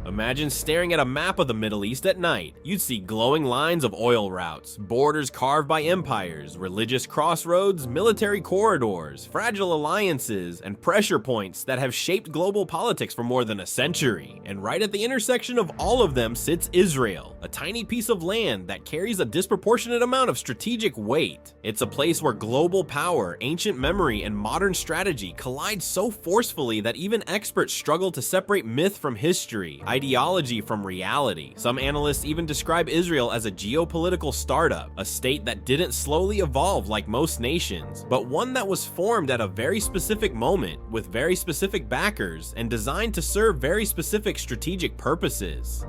Imagine staring at a map of the Middle East at night. You'd see glowing lines of oil routes, borders carved by empires, religious crossroads, military corridors, fragile alliances, and pressure points that have shaped global politics for more than a century. And right at the intersection of all of them sits Israel, a tiny piece of land that carries a disproportionate amount of strategic weight. It's a place where global power, ancient memory, and modern strategy collide so forcefully that even experts struggle to separate myth from history, ideology from reality. Some analysts even describe Israel as a geopolitical startup, a state that didn't slowly evolve like most nations, but one that was formed at a very specific moment, with very specific backers, and designed to serve very specific strategic purposes.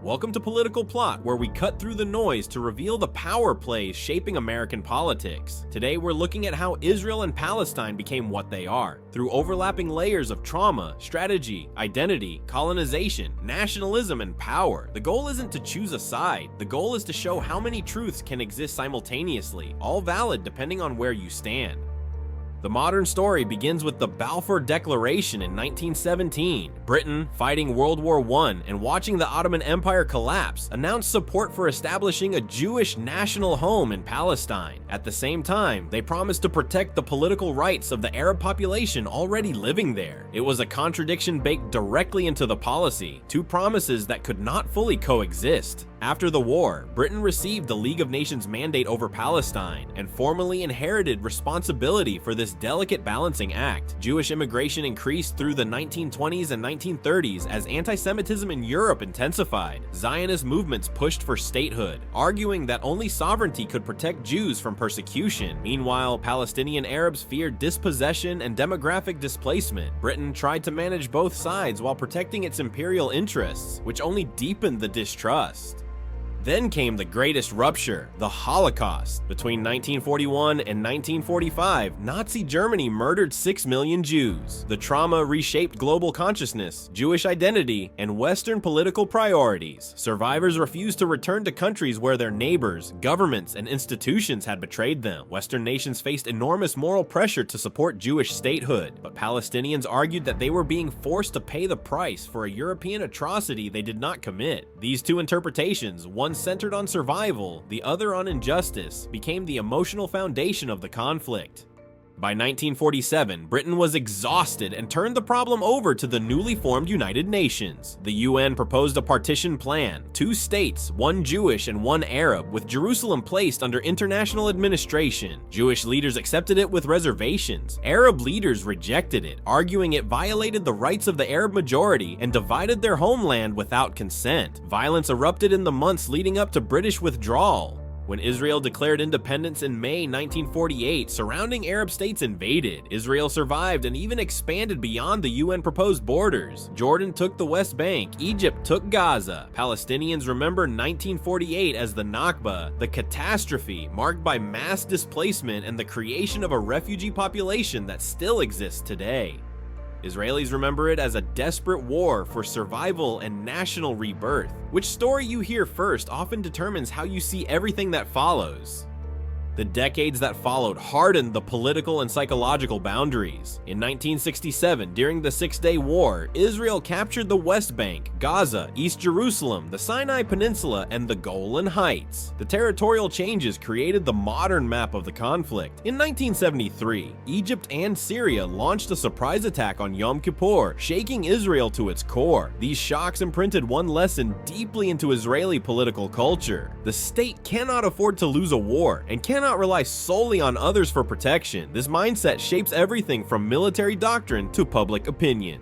Welcome to Political Plot, where we cut through the noise to reveal the power plays shaping American politics. Today we're looking at how Israel and Palestine became what they are, through overlapping layers of trauma, strategy, identity, colonization, nationalism, and power. The goal isn't to choose a side, the goal is to show how many truths can exist simultaneously, all valid depending on where you stand. The modern story begins with the Balfour Declaration in 1917. Britain, fighting World War I and watching the Ottoman Empire collapse, announced support for establishing a Jewish national home in Palestine. At the same time, they promised to protect the political rights of the Arab population already living there. It was a contradiction baked directly into the policy, two promises that could not fully coexist. After the war, Britain received the League of Nations mandate over Palestine and formally inherited responsibility for this delicate balancing act. Jewish immigration increased through the 1920s and 1930s as anti-Semitism in Europe intensified. Zionist movements pushed for statehood, arguing that only sovereignty could protect Jews from persecution. Meanwhile, Palestinian Arabs feared dispossession and demographic displacement. Britain tried to manage both sides while protecting its imperial interests, which only deepened the distrust. Then came the greatest rupture, the Holocaust. Between 1941 and 1945, Nazi Germany murdered 6 million Jews. The trauma reshaped global consciousness, Jewish identity, and Western political priorities. Survivors refused to return to countries where their neighbors, governments, and institutions had betrayed them. Western nations faced enormous moral pressure to support Jewish statehood, but Palestinians argued that they were being forced to pay the price for a European atrocity they did not commit. These two interpretations, one centered on survival, the other on injustice, became the emotional foundation of the conflict. By 1947, Britain was exhausted and turned the problem over to the newly formed United Nations. The UN proposed a partition plan, 2 states, 1 Jewish and 1 Arab, with Jerusalem placed under international administration. Jewish leaders accepted it with reservations. Arab leaders rejected it, arguing it violated the rights of the Arab majority and divided their homeland without consent. Violence erupted in the months leading up to British withdrawal. When Israel declared independence in May 1948, surrounding Arab states invaded. Israel survived and even expanded beyond the UN-proposed borders. Jordan took the West Bank, Egypt took Gaza. Palestinians remember 1948 as the Nakba, the catastrophe marked by mass displacement and the creation of a refugee population that still exists today. Israelis remember it as a desperate war for survival and national rebirth. Which story you hear first often determines how you see everything that follows. The decades that followed hardened the political and psychological boundaries. In 1967, during the Six-Day War, Israel captured the West Bank, Gaza, East Jerusalem, the Sinai Peninsula, and the Golan Heights. The territorial changes created the modern map of the conflict. In 1973, Egypt and Syria launched a surprise attack on Yom Kippur, shaking Israel to its core. These shocks imprinted one lesson deeply into Israeli political culture. The state cannot afford to lose a war and cannot rely solely on others for protection. This mindset shapes everything from military doctrine to public opinion.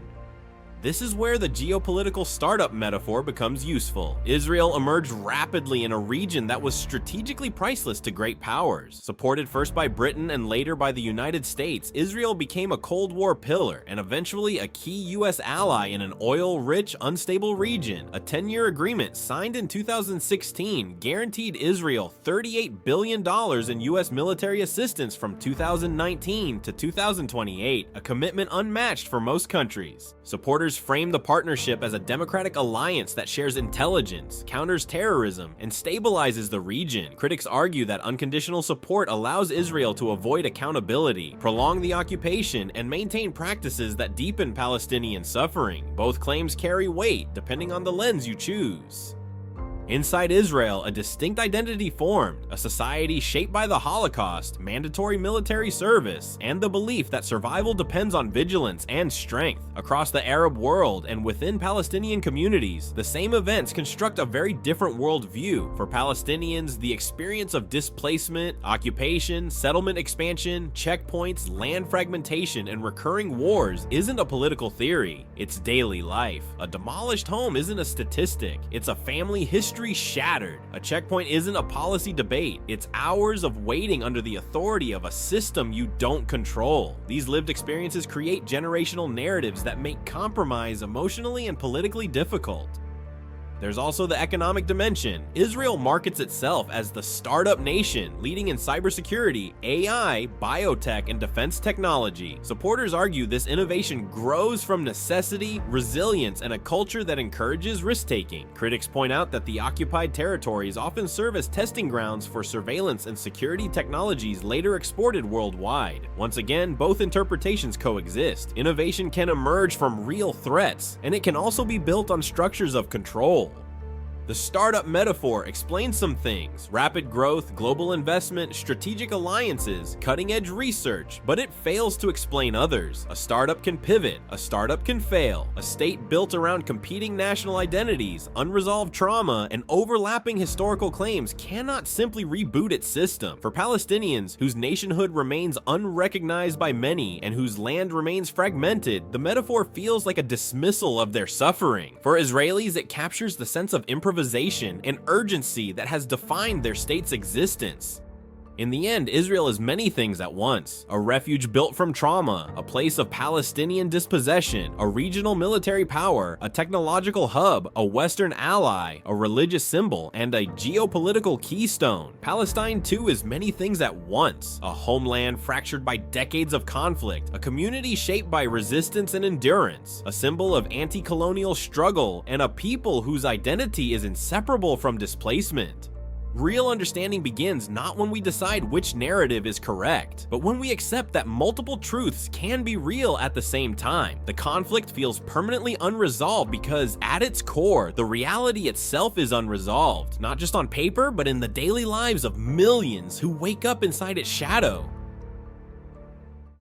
This is where the geopolitical startup metaphor becomes useful. Israel emerged rapidly in a region that was strategically priceless to great powers. Supported first by Britain and later by the United States, Israel became a Cold War pillar and eventually a key US ally in an oil-rich, unstable region. A 10-year agreement signed in 2016 guaranteed Israel $38 billion in US military assistance from 2019 to 2028, a commitment unmatched for most countries. Supporters Others frame the partnership as a democratic alliance that shares intelligence, counters terrorism, and stabilizes the region. Critics argue that unconditional support allows Israel to avoid accountability, prolong the occupation, and maintain practices that deepen Palestinian suffering. Both claims carry weight, depending on the lens you choose. Inside Israel, a distinct identity formed, a society shaped by the Holocaust, mandatory military service, and the belief that survival depends on vigilance and strength. Across the Arab world and within Palestinian communities, the same events construct a very different worldview. For Palestinians, the experience of displacement, occupation, settlement expansion, checkpoints, land fragmentation, and recurring wars isn't a political theory, it's daily life. A demolished home isn't a statistic, it's a family history shattered. A checkpoint isn't a policy debate, it's hours of waiting under the authority of a system you don't control. These lived experiences create generational narratives that make compromise emotionally and politically difficult. There's also the economic dimension. Israel markets itself as the startup nation, leading in cybersecurity, AI, biotech, and defense technology. Supporters argue this innovation grows from necessity, resilience, and a culture that encourages risk-taking. Critics point out that the occupied territories often serve as testing grounds for surveillance and security technologies later exported worldwide. Once again, both interpretations coexist. Innovation can emerge from real threats, and it can also be built on structures of control. The startup metaphor explains some things: rapid growth, global investment, strategic alliances, cutting-edge research, but it fails to explain others. A startup can pivot, a startup can fail. A state built around competing national identities, unresolved trauma, and overlapping historical claims cannot simply reboot its system. For Palestinians, whose nationhood remains unrecognized by many and whose land remains fragmented, the metaphor feels like a dismissal of their suffering. For Israelis, it captures the sense of improvisation and urgency that has defined their state's existence. In the end, Israel is many things at once: a refuge built from trauma, a place of Palestinian dispossession, a regional military power, a technological hub, a Western ally, a religious symbol, and a geopolitical keystone. Palestine, too, is many things at once: a homeland fractured by decades of conflict, a community shaped by resistance and endurance, a symbol of anti-colonial struggle, and a people whose identity is inseparable from displacement. Real understanding begins not when we decide which narrative is correct, but when we accept that multiple truths can be real at the same time. The conflict feels permanently unresolved because, at its core, the reality itself is unresolved, not just on paper, but in the daily lives of millions who wake up inside its shadow.